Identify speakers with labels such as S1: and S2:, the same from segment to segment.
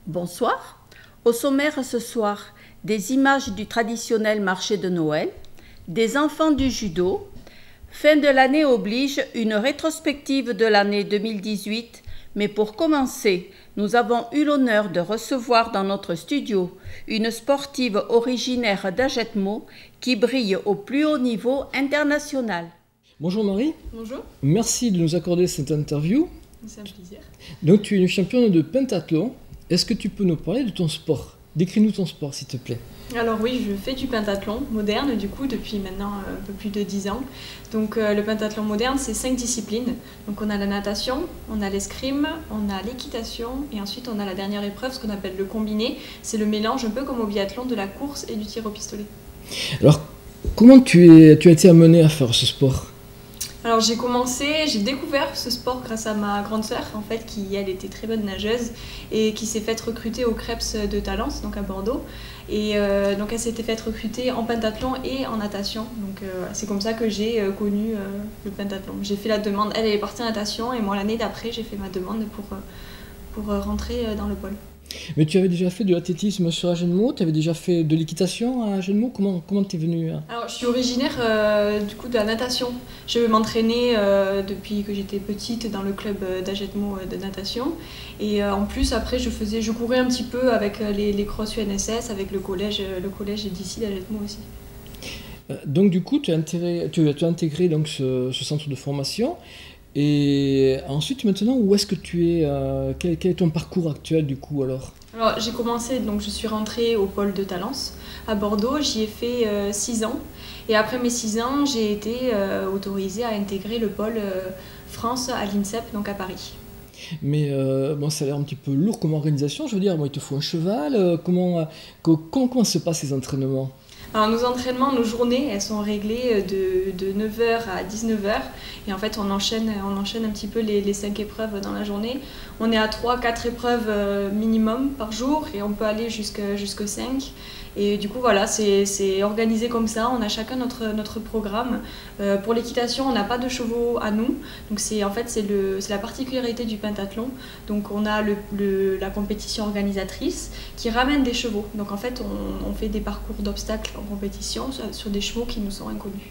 S1: Bonsoir. Au sommaire ce soir, des images du traditionnel marché de Noël, des enfants du judo. Fin de l'année oblige une rétrospective de l'année 2018, mais pour commencer, nous avons eu l'honneur de recevoir dans notre studio une sportive originaire d'Ajetmo qui brille au plus haut niveau international.
S2: Bonjour Marie.
S3: Bonjour.
S2: Merci de nous accorder cette interview.
S3: C'est un plaisir.
S2: Donc tu es une championne de pentathlon. Est-ce que tu peux nous parler de ton sport? Décris-nous ton sport s'il te plaît.
S3: Alors oui, je fais du pentathlon moderne du coup depuis maintenant un peu plus de 10 ans. Donc le pentathlon moderne c'est 5 disciplines. Donc on a la natation, on a l'escrime, on a l'équitation et ensuite on a la dernière épreuve, ce qu'on appelle le combiné. C'est le mélange un peu comme au biathlon de la course et du tir au pistolet.
S2: Alors comment tu as été amenée à faire ce sport?
S3: Alors j'ai découvert ce sport grâce à ma grande sœur en fait qui elle était très bonne nageuse et qui s'est faite recruter au Krebs de Talence donc à Bordeaux et donc elle s'était faite recruter en pentathlon et en natation donc c'est comme ça que j'ai connu le pentathlon. J'ai fait la demande, elle est partie en natation et moi l'année d'après j'ai fait ma demande pour rentrer dans le pôle.
S2: Mais tu avais déjà fait de l'athlétisme sur Agenmo, tu avais déjà fait de l'équitation à Agenmo, comment t'es venue?
S3: Alors je suis originaire du coup de la natation. Je m'entraînais depuis que j'étais petite dans le club d'Ajetmo de natation et en plus après je courais un petit peu avec les crosses UNSS avec le collège d'ici d'Ajetmo aussi.
S2: Donc du coup tu as intégré donc, ce centre de formation. Et ensuite, maintenant, où est-ce que tu es quel est ton parcours actuel du coup alors?
S3: Alors j'ai commencé, donc je suis rentrée au pôle de Talence à Bordeaux, j'y ai fait 6 ans. Et après mes 6 ans, j'ai été autorisée à intégrer le pôle France à l'INSEP, donc à Paris.
S2: Mais bon, ça a l'air un petit peu lourd comme organisation, je veux dire, bon, il te faut un cheval, comment se passent ces entraînements?
S3: Alors nos entraînements, nos journées, elles sont réglées de 9h à 19h et en fait on enchaîne un petit peu les 5 épreuves dans la journée. On est à 3-4 épreuves minimum par jour et on peut aller jusqu'à 5. Et du coup voilà, c'est organisé comme ça, on a chacun notre programme. Pour l'équitation, on n'a pas de chevaux à nous, donc c'est la particularité du pentathlon. Donc on a la compétition organisatrice qui ramène des chevaux. Donc en fait on fait des parcours d'obstacles en compétition sur des chevaux qui nous sont inconnus.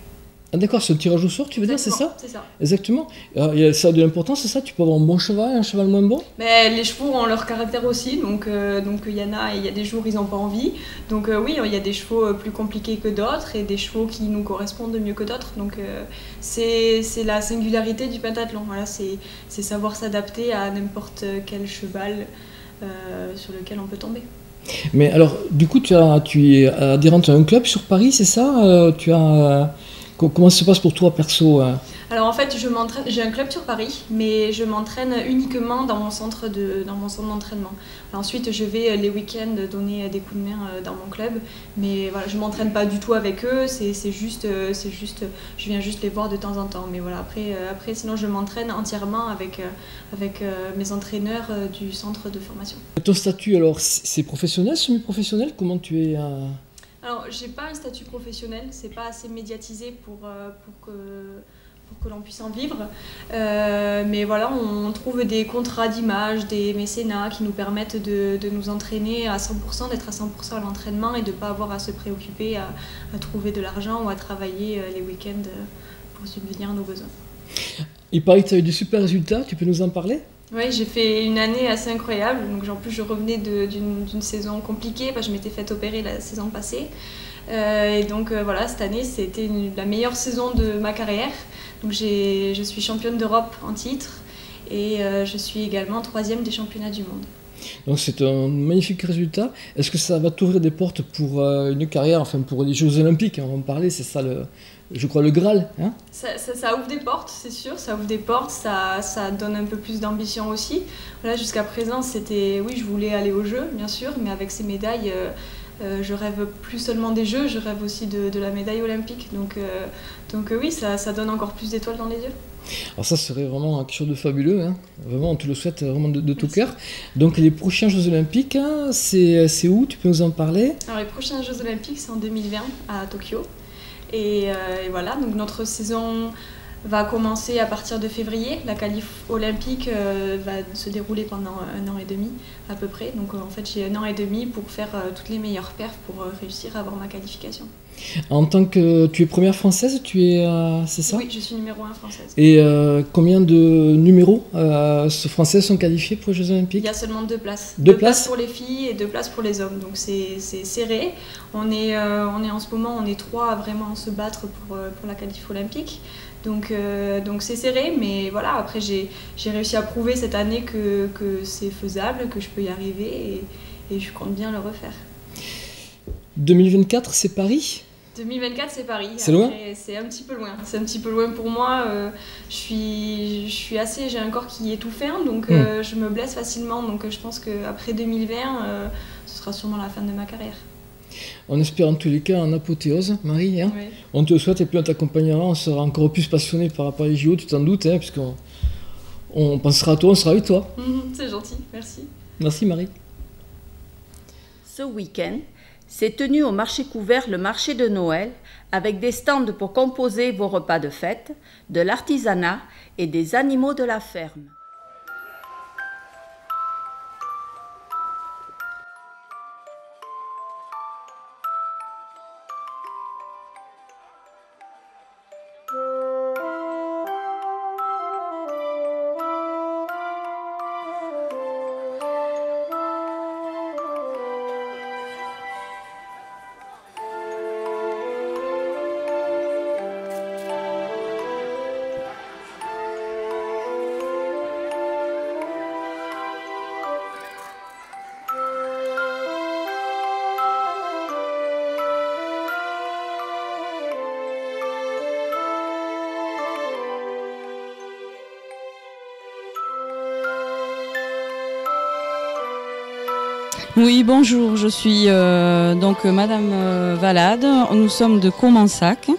S2: Ah d'accord, c'est le tirage au sort, tu veux dire, c'est ça?
S3: C'est ça.
S2: Exactement. Alors, ça a de l'importance, c'est ça? Tu peux avoir un bon cheval et un cheval moins bon?
S3: Mais les chevaux ont leur caractère aussi, donc il y a des jours où ils n'ont pas envie. Donc oui, il y a des chevaux plus compliqués que d'autres et des chevaux qui nous correspondent mieux que d'autres. Donc c'est la singularité du pentathlon. Voilà, c'est savoir s'adapter à n'importe quel cheval sur lequel on peut tomber.
S2: Mais alors, du coup, tu es adhérente à un club sur Paris, c'est ça? Comment ça se passe pour toi perso?
S3: Alors en fait, j'ai un club sur Paris, mais je m'entraîne uniquement dans mon centre d'entraînement. Ensuite, je vais les week-ends donner des coups de main dans mon club, mais voilà, je m'entraîne pas du tout avec eux, c'est juste, je viens juste les voir de temps en temps. Mais voilà, après sinon je m'entraîne entièrement avec mes entraîneurs du centre de formation.
S2: Ton statut, alors, c'est professionnel, semi-professionnel? Comment tu es
S3: Alors, j'ai pas un statut professionnel, c'est pas assez médiatisé pour que l'on puisse en vivre. Mais voilà, on trouve des contrats d'image, des mécénats qui nous permettent de nous entraîner à 100%, d'être à 100% à l'entraînement et de ne pas avoir à se préoccuper à trouver de l'argent ou à travailler les week-ends pour subvenir à nos besoins.
S2: Il paraît que tu as eu de super résultats, tu peux nous en parler?
S3: Oui, j'ai fait une année assez incroyable. Donc, en plus, je revenais d'une saison compliquée parce que je m'étais fait opérer la saison passée. Et donc voilà, cette année, c'était la meilleure saison de ma carrière. Donc, je suis championne d'Europe en titre et je suis également 3e des championnats du monde.
S2: Donc c'est un magnifique résultat. Est-ce que ça va t'ouvrir des portes pour une carrière, enfin pour les Jeux Olympiques, on va en parler, c'est ça je crois le Graal, hein?
S3: Ça ouvre des portes, c'est sûr, ça ouvre des portes, ça donne un peu plus d'ambition aussi. Voilà, jusqu'à présent, oui, je voulais aller aux Jeux, bien sûr, mais avec ces médailles, je rêve plus seulement des Jeux, je rêve aussi de la médaille olympique. Donc oui, ça donne encore plus d'étoiles dans les yeux.
S2: Alors ça serait vraiment quelque chose de fabuleux, hein. Vraiment on te le souhaite vraiment de tout cœur. Donc les prochains Jeux Olympiques, hein, c'est où? Tu peux nous en parler?
S3: Alors les prochains Jeux Olympiques c'est en 2020 à Tokyo. Et voilà, donc notre saison va commencer à partir de février. La qualif olympique va se dérouler pendant 1 an et demi à peu près. Donc en fait j'ai 1 an et demi pour faire toutes les meilleures perfs pour réussir à avoir ma qualification.
S2: En tant que tu es première française, c'est ça?
S3: Oui, je suis numéro 1 française.
S2: Et combien de numéros françaises sont qualifiés pour les Jeux Olympiques?
S3: Il y a seulement 2 places.
S2: 2 places
S3: pour les filles et 2 places pour les hommes. Donc c'est serré. On est en ce moment, on est 3 à vraiment se battre pour la qualif olympique. Donc c'est serré, mais voilà, après j'ai réussi à prouver cette année que c'est faisable, que je peux y arriver et je compte bien le refaire.
S2: 2024, c'est Paris?
S3: 2024, c'est Paris.
S2: C'est loin?
S3: C'est un petit peu loin. C'est un petit peu loin pour moi. J'ai un corps qui est tout fin, donc je me blesse facilement. Donc je pense qu'après 2020, ce sera sûrement la fin de ma carrière.
S2: On espère en tous les cas en apothéose, Marie. Hein,
S3: oui.
S2: On te le souhaite et puis on t'accompagnera. On sera encore plus passionné par rapport à les JO, tu t'en doutes, hein, puisqu'on pensera à toi, on sera avec toi.
S3: C'est gentil, merci.
S2: Merci Marie.
S1: Ce week-end, s'est tenu au marché couvert le marché de Noël avec des stands pour composer vos repas de fête, de l'artisanat et des animaux de la ferme.
S4: Oui, bonjour, je suis donc Madame Valade. Nous sommes de Comensac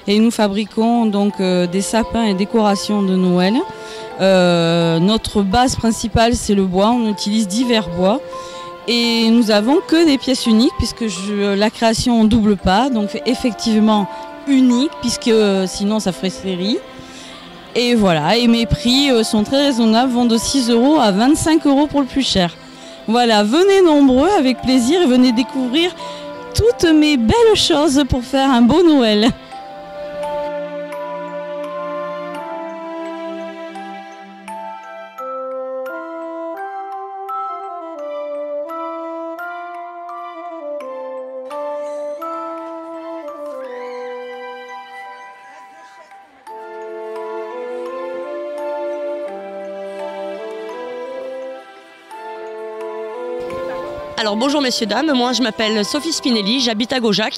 S4: et nous fabriquons donc des sapins et décorations de Noël. Notre base principale, c'est le bois. On utilise divers bois et nous avons que des pièces uniques puisque la création en double pas, donc effectivement unique puisque sinon ça ferait série. Et voilà, et mes prix sont très raisonnables, vont de 6 € à 25 € pour le plus cher. Voilà, venez nombreux avec plaisir et venez découvrir toutes mes belles choses pour faire un beau Noël.
S5: Alors bonjour messieurs, dames, moi je m'appelle Sophie Spinelli, j'habite à Gaujac.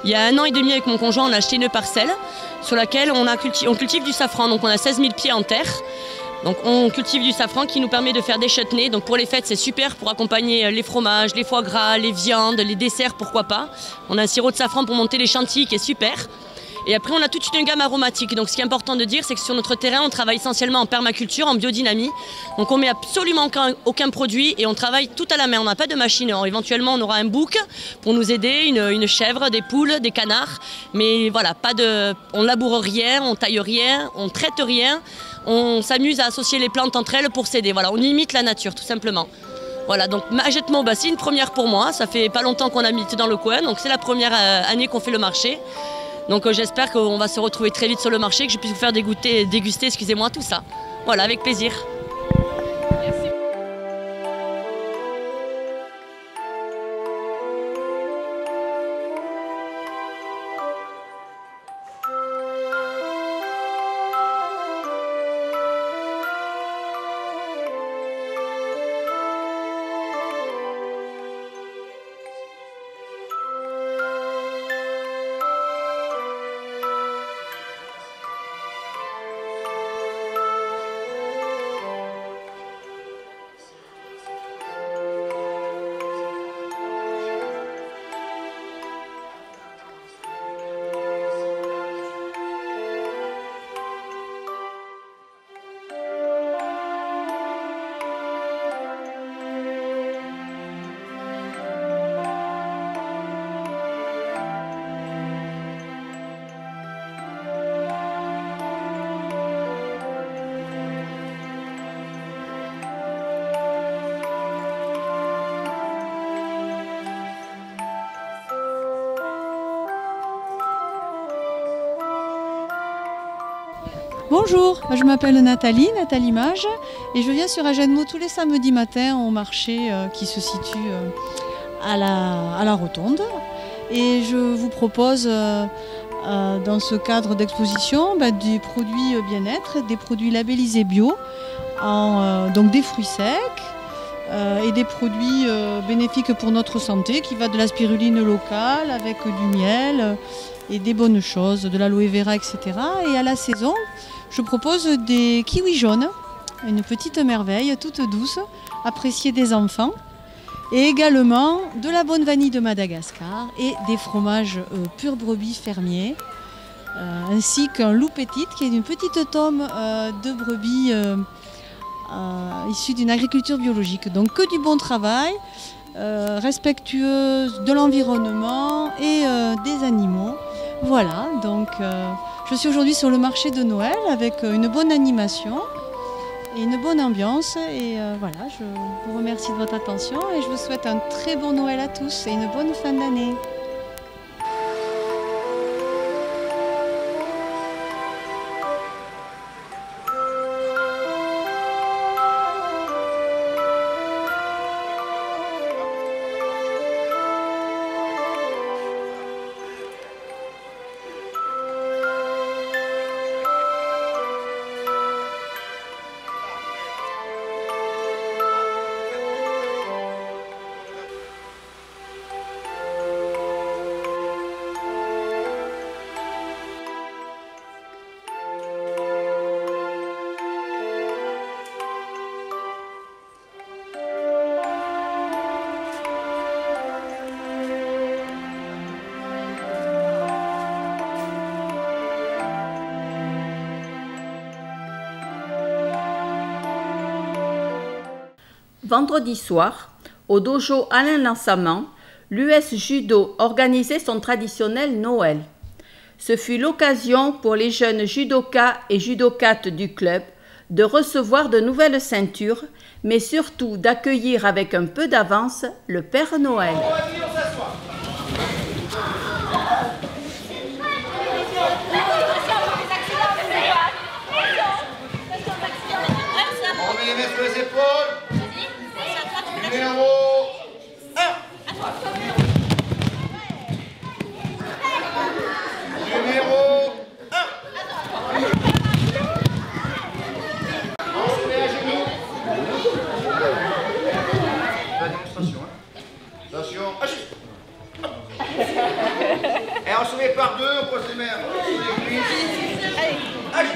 S5: Il y a 1 an et demi avec mon conjoint, on a acheté une parcelle sur laquelle on cultive du safran, donc on a 16 000 pieds en terre. Donc on cultive du safran qui nous permet de faire des chutneys, donc pour les fêtes c'est super pour accompagner les fromages, les foie gras, les viandes, les desserts, pourquoi pas. On a un sirop de safran pour monter les chantilly qui est super. Et après, on a toute une gamme aromatique. Donc, ce qui est important de dire, c'est que sur notre terrain, on travaille essentiellement en permaculture, en biodynamie. Donc, on met absolument aucun produit et on travaille tout à la main. On n'a pas de machine. Alors, éventuellement, on aura un bouc pour nous aider, une chèvre, des poules, des canards. Mais voilà, on laboure rien, on taille rien, on traite rien. On s'amuse à associer les plantes entre elles pour s'aider. Voilà, on imite la nature, tout simplement. Voilà, donc Magetmo, c'est une première pour moi. Ça fait pas longtemps qu'on habite dans le coin. Donc, c'est la première année qu'on fait le marché. Donc j'espère qu'on va se retrouver très vite sur le marché, que je puisse vous faire déguster, excusez-moi, tout ça. Voilà, avec plaisir. Merci.
S6: Bonjour, je m'appelle Nathalie Mage et je viens sur Agenmo tous les samedis matins au marché qui se situe à la Rotonde. Et je vous propose dans ce cadre d'exposition des produits bien-être, des produits labellisés bio, donc des fruits secs et des produits bénéfiques pour notre santé qui va de la spiruline locale avec du miel et des bonnes choses, de l'aloe vera, etc. Et à la saison, je propose des kiwis jaunes, une petite merveille toute douce, appréciée des enfants. Et également de la bonne vanille de Madagascar et des fromages pur brebis fermiers, ainsi qu'un loup petite qui est une petite tome de brebis issue d'une agriculture biologique. Donc que du bon travail, respectueuse de l'environnement et des animaux. Voilà, donc je suis aujourd'hui sur le marché de Noël avec une bonne animation et une bonne ambiance. Et voilà, je vous remercie de votre attention et je vous souhaite un très bon Noël à tous et une bonne fin d'année.
S1: Vendredi soir, au dojo Alain Lansaman, l'US Judo organisait son traditionnel Noël. Ce fut l'occasion pour les jeunes judokas et judokates du club de recevoir de nouvelles ceintures, mais surtout d'accueillir avec un peu d'avance le Père Noël.
S7: On met les mains sur les épaules. Numéro 1. Numéro 1. On se met à genoux. La démonstration. Attention. Et on se met par deux, on pose les mains sur les cuisses. Allez.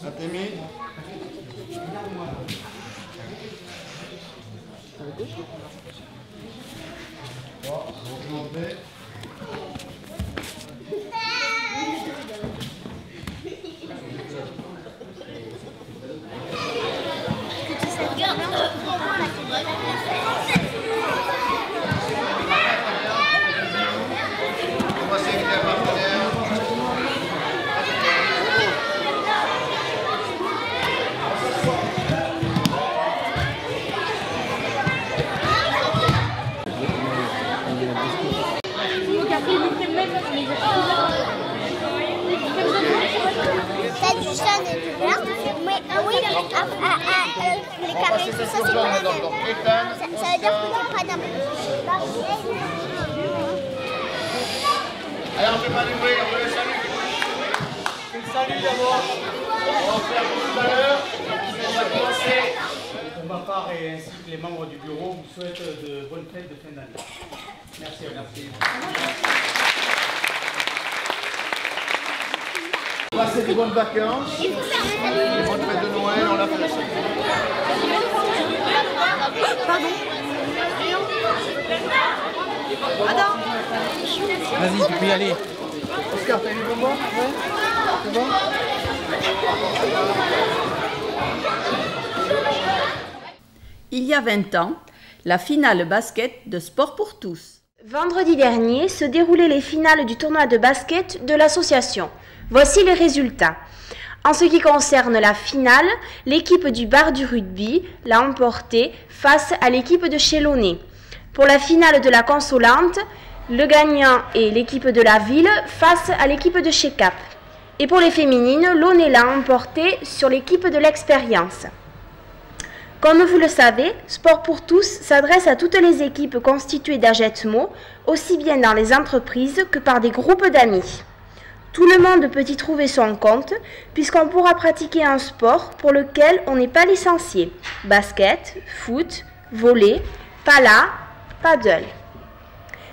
S7: Ça t'est mis.
S8: Les carrés, tout ça, c'est pas la même. Ça veut dire que c'est pas d'un.
S7: Allez, on ne fait pas du bruit, on fait le salut. Le salut d'abord. On va faire tout à l'heure. On va commencer.
S9: Pour ma part et ainsi que les membres du bureau, vous souhaite de bonnes fêtes de fin d'année. Merci à vous.
S7: Passez de bonnes vacances. Des bonnes fêtes de Noël, on l'a fait la semaine.
S8: Pardon.
S10: Attends. Vas-y, tu peux y aller.
S7: Oscar, t'as eu le bon? Ouais. C'est bon?
S1: Il y a 20 ans, la finale basket de Sport pour tous.
S11: Vendredi dernier se déroulaient les finales du tournoi de basket de l'association. Voici les résultats. En ce qui concerne la finale, l'équipe du bar du rugby l'a emportée face à l'équipe de Chélaunay. Pour la finale de la consolante, le gagnant est l'équipe de la ville face à l'équipe de chez Cap. Et pour les féminines, l'Aunay l'a emporté sur l'équipe de l'expérience. Comme vous le savez, Sport pour tous s'adresse à toutes les équipes constituées d'AJETMO, aussi bien dans les entreprises que par des groupes d'amis. Tout le monde peut y trouver son compte, puisqu'on pourra pratiquer un sport pour lequel on n'est pas licencié. Basket, foot, volley, pala, paddle.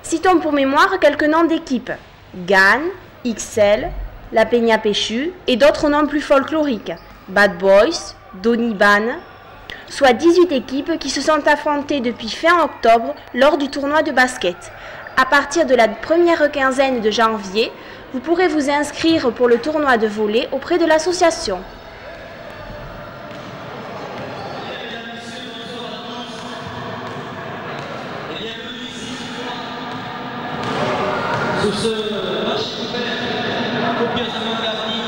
S11: Citons pour mémoire quelques noms d'équipes. GAN, XL, La Peña Péchu et d'autres noms plus folkloriques. Bad Boys, Doniban, soit 18 équipes qui se sont affrontées depuis fin octobre lors du tournoi de basket. À partir de la première quinzaine de janvier, vous pourrez vous inscrire pour le tournoi de volley auprès de l'association.
S12: Sur ce match copieusement garni,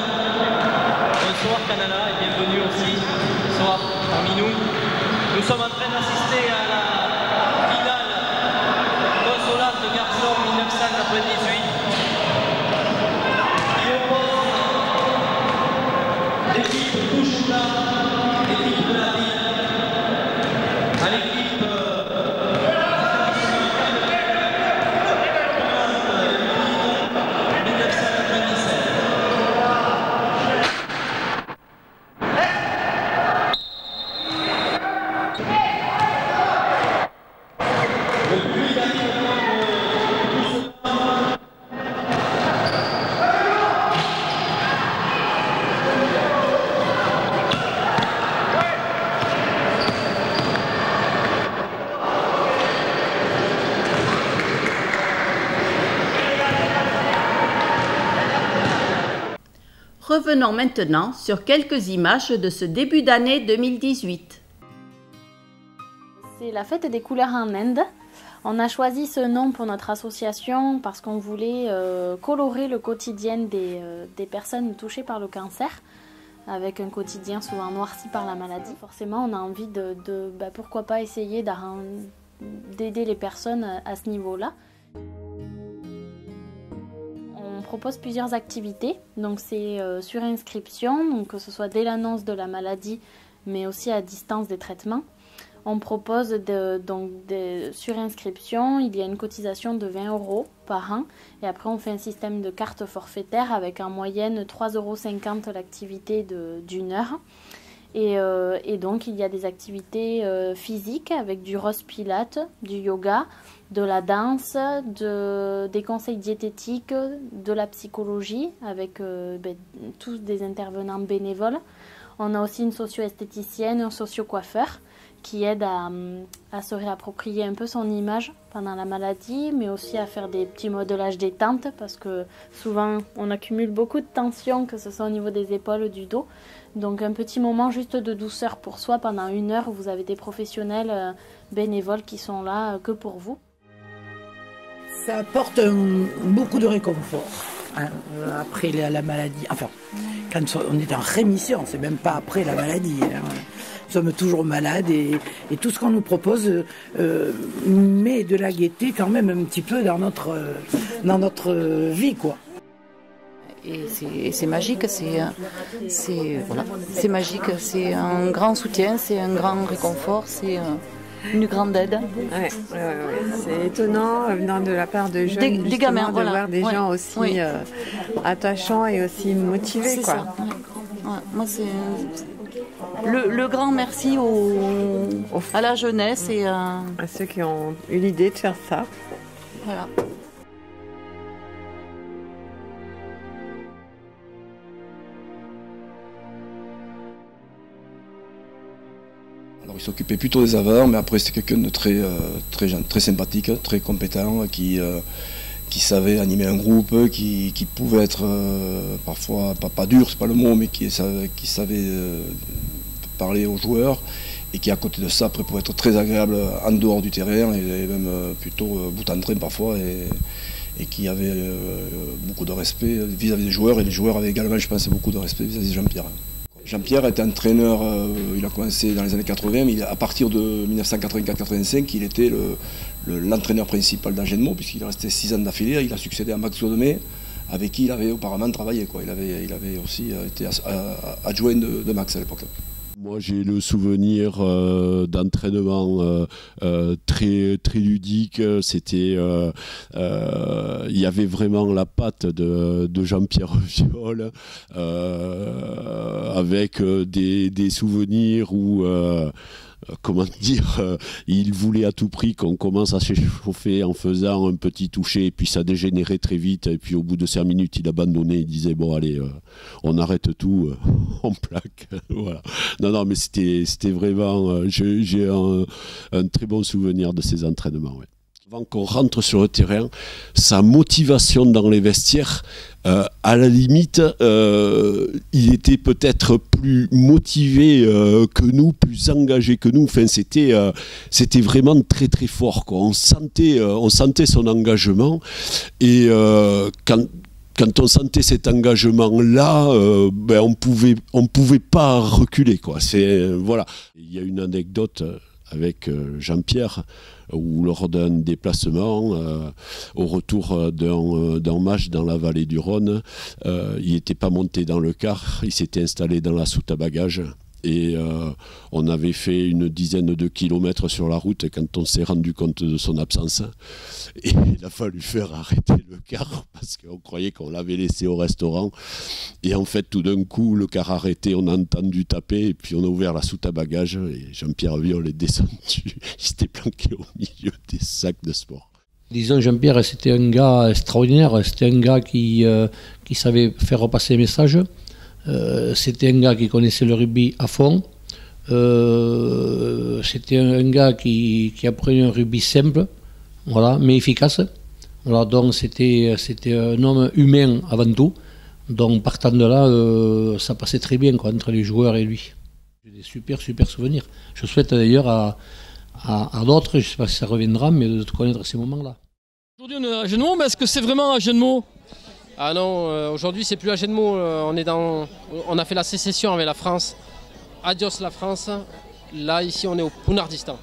S12: bonsoir Canada et bienvenue aussi ce soir parmi nous. Nous sommes en train d'assister à la finale consolante de garçons 1998. Qui oppose l'équipe Touchoula, l'équipe de la ville, à l'équipe
S1: Revenons maintenant sur quelques images de ce début d'année 2018.
S13: C'est la fête des couleurs en Inde. On a choisi ce nom pour notre association parce qu'on voulait colorer le quotidien des personnes touchées par le cancer, avec un quotidien souvent noirci par la maladie. Forcément, on a envie pourquoi pas essayer d'aider les personnes à ce niveau-là. On propose plusieurs activités, donc c'est sur inscription, donc que ce soit dès l'annonce de la maladie, mais aussi à distance des traitements. On propose sur inscription, il y a une cotisation de 20 € par an, et après on fait un système de carte forfaitaire avec en moyenne 3,50 € l'activité d'une heure. Et donc il y a des activités physiques avec du rose pilate, du yoga, de la danse, des conseils diététiques, de la psychologie avec tous des intervenants bénévoles. On a aussi une socio-esthéticienne, un socio-coiffeur qui aide à se réapproprier un peu son image pendant la maladie, mais aussi à faire des petits modelages détente parce que souvent on accumule beaucoup de tension, que ce soit au niveau des épaules, du dos. Donc un petit moment juste de douceur pour soi pendant 1 heure où vous avez des professionnels bénévoles qui sont là que pour vous.
S14: Ça apporte beaucoup de réconfort après la maladie. Enfin, quand on est en rémission, c'est même pas après la maladie. Nous sommes toujours malades et tout ce qu'on nous propose met de la gaieté quand même un petit peu dans notre vie, quoi.
S15: Et c'est magique, c'est magique, c'est un grand soutien, c'est un grand réconfort, c'est une grande aide.
S16: Ouais. C'est étonnant venant de la part de jeunes
S15: des gamins,
S16: de voir des gens aussi attachants et aussi motivés.
S15: C'est
S16: quoi.
S15: ça. Ouais, moi c'est le grand merci à la jeunesse et
S16: à ceux qui ont eu l'idée de faire ça.
S15: Voilà.
S17: Alors, il s'occupait plutôt des aveurs, mais après c'était quelqu'un de très sympathique, très compétent, qui savait animer un groupe, qui pouvait être parfois pas dur, c'est pas le mot, mais qui savait parler aux joueurs et qui à côté de ça après pouvait être très agréable en dehors du terrain et même plutôt bout en train parfois et qui avait beaucoup de respect vis-à-vis des joueurs et les joueurs avaient également je pense beaucoup de respect vis-à-vis de Jean-Pierre. Jean-Pierre était entraîneur, il a commencé dans les années 80, mais à partir de 1984-85 il était l'entraîneur principal d'Agenmo puisqu'il est resté 6 ans d'affilée, il a succédé à Max Godemé avec qui il avait auparavant travaillé. Il avait aussi été adjoint de Max à l'époque.
S18: Moi j'ai le souvenir d'entraînement très ludique, c'était il y avait vraiment la patte de Jean-Pierre Viol avec des souvenirs où comment dire, il voulait à tout prix qu'on commence à s'échauffer en faisant un petit toucher et puis ça dégénérait très vite et puis au bout de 5 minutes il abandonnait, il disait bon allez on arrête tout, on plaque. Voilà. Non mais c'était vraiment, j'ai un très bon souvenir de ces entraînements. Ouais. Avant qu'on rentre sur le terrain, sa motivation dans les vestiaires, à la limite, il était peut-être plus motivé que nous, plus engagé que nous. Enfin, c'était vraiment très très fort, quoi. On sentait son engagement et quand on sentait cet engagement-là, on pouvait pas reculer, quoi. Voilà. Il y a une anecdote avec Jean-Pierre, où lors d'un déplacement, au retour d'un match dans la vallée du Rhône, il n'était pas monté dans le car, il s'était installé dans la soute à bagages. Et on avait fait une dizaine de kilomètres sur la route quand on s'est rendu compte de son absence. Et il a fallu faire arrêter le car parce qu'on croyait qu'on l'avait laissé au restaurant. Et en fait, tout d'un coup, le car arrêté, on a entendu taper et puis on a ouvert la soute à bagages. Et Jean-Pierre Viol est descendu. Il s'était planqué au milieu des sacs de sport.
S19: Disons, Jean-Pierre, c'était un gars extraordinaire. C'était un gars qui savait faire repasser les messages. C'était un gars qui connaissait le rugby à fond. C'était un gars qui apprenait un rugby simple, voilà, mais efficace. Voilà, donc c'était un homme humain avant tout. Donc partant de là, ça passait très bien quoi, entre les joueurs et lui. J'ai des super souvenirs. Je souhaite d'ailleurs à d'autres, je ne sais pas si ça reviendra, mais de connaître ces moments-là.
S2: Aujourd'hui on est à Agenmo, mais est-ce que c'est vraiment Agenmo ?
S20: Ah non, aujourd'hui c'est plus Agenmo, on a fait la sécession avec la France. Adios la France, là ici on est au Pounardistan.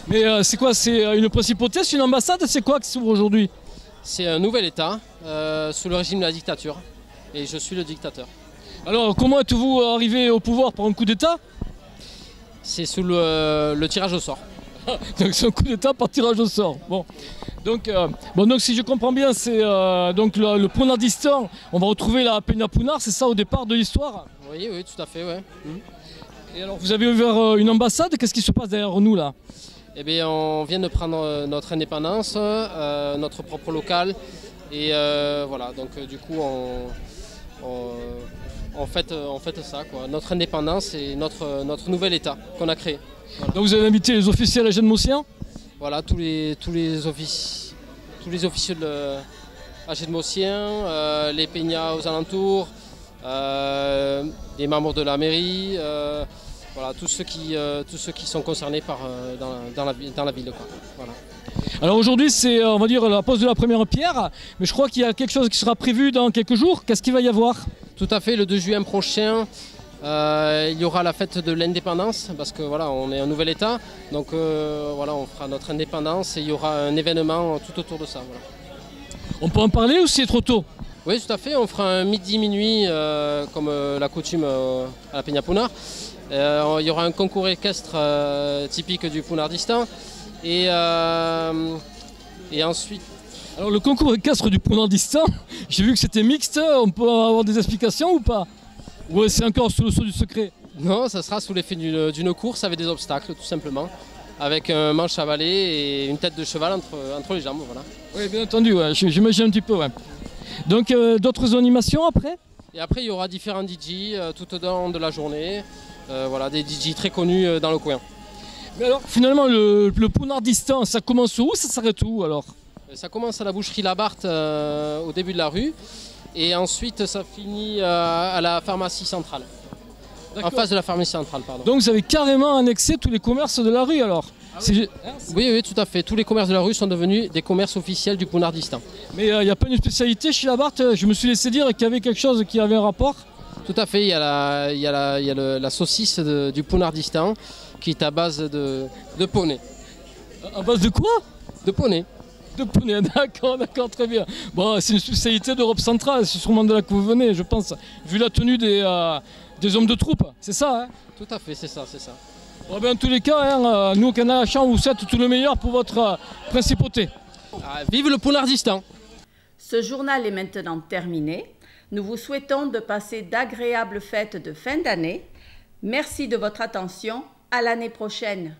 S2: Mais c'est quoi, c'est une principauté, c'est une ambassade, c'est quoi qui s'ouvre aujourd'hui ?
S20: C'est un nouvel État, sous le régime de la dictature, et je suis le dictateur.
S2: Alors comment êtes-vous arrivé au pouvoir par un coup d'État ?
S20: C'est sous le tirage au sort.
S2: Donc c'est un coup d'État par tirage au sort. Bon. Donc si je comprends bien, c'est donc le Pounardistan. On va retrouver la Peña Punar, c'est ça au départ de l'histoire ?
S20: Oui, tout à fait, ouais.
S2: Et alors vous avez ouvert une ambassade, qu'est-ce qui se passe derrière nous là ?
S20: Eh bien on vient de prendre notre indépendance, notre propre local. Et voilà, donc du coup on fait ça, quoi. Notre indépendance et notre nouvel État qu'on a créé. Voilà.
S2: Donc vous avez invité les officiels agenmosiens ?
S20: Voilà, tous les officieux de agenmosiens, les peñas aux alentours, les membres de la mairie, voilà, tous ceux qui sont concernés dans la ville. Quoi. Voilà.
S2: Alors aujourd'hui c'est on va dire la pose de la première pierre, mais je crois qu'il y a quelque chose qui sera prévu dans quelques jours. Qu'est-ce qu'il va y avoir ?
S20: Tout à fait, le 2 juin prochain. Il y aura la fête de l'indépendance parce que voilà, on est un nouvel État, donc voilà, on fera notre indépendance et il y aura un événement tout autour de ça. Voilà.
S2: On peut en parler ou c'est trop tôt ?
S20: Oui, tout à fait, on fera un midi-minuit comme la coutume à la Peña Punar. Il y aura un concours équestre typique du Pounardistan et ensuite...
S2: Alors le concours équestre du Pounardistan, j'ai vu que c'était mixte, on peut avoir des explications ou pas ? Ouais, c'est encore sous le sceau du secret.
S20: Non, ça sera sous l'effet d'une course avec des obstacles, tout simplement. Avec un manche à balai et une tête de cheval entre les jambes, voilà.
S2: Oui, bien entendu, ouais, j'imagine un petit peu, ouais. Donc, d'autres animations après ?
S20: Et après, il y aura différents DJ tout au long de la journée. Voilà, des DJ très connus dans le coin.
S2: Mais alors, finalement, le Pounardistan, ça commence où ? Ça s'arrête où, alors ?
S20: Ça commence à la boucherie Labarthe, au début de la rue. Et ensuite, ça finit à la pharmacie centrale. En face de la pharmacie centrale, pardon.
S2: Donc vous avez carrément annexé tous les commerces de la rue alors?
S20: Oui, oui, tout à fait. Tous les commerces de la rue sont devenus des commerces officiels du Pounardistan.
S2: Mais il n'y a pas une spécialité chez Labarthe? Je me suis laissé dire qu'il y avait quelque chose qui avait un rapport.
S20: Tout à fait, il y a la saucisse du Pounardistan qui est à base de poney.
S2: À base de quoi?
S20: De poney.
S2: De poney, d'accord, très bien. Bon, c'est une spécialité d'Europe centrale, c'est sûrement de là que vous venez, je pense, vu la tenue des hommes de troupe, c'est ça, hein?
S20: Tout à fait, c'est ça, c'est ça.
S2: Bon, ben, en tous les cas, hein, nous au Canada Champ, vous souhaite tout le meilleur pour votre principauté.
S20: Vive le Pounardistan!
S1: Ce journal est maintenant terminé. Nous vous souhaitons de passer d'agréables fêtes de fin d'année. Merci de votre attention. À l'année prochaine.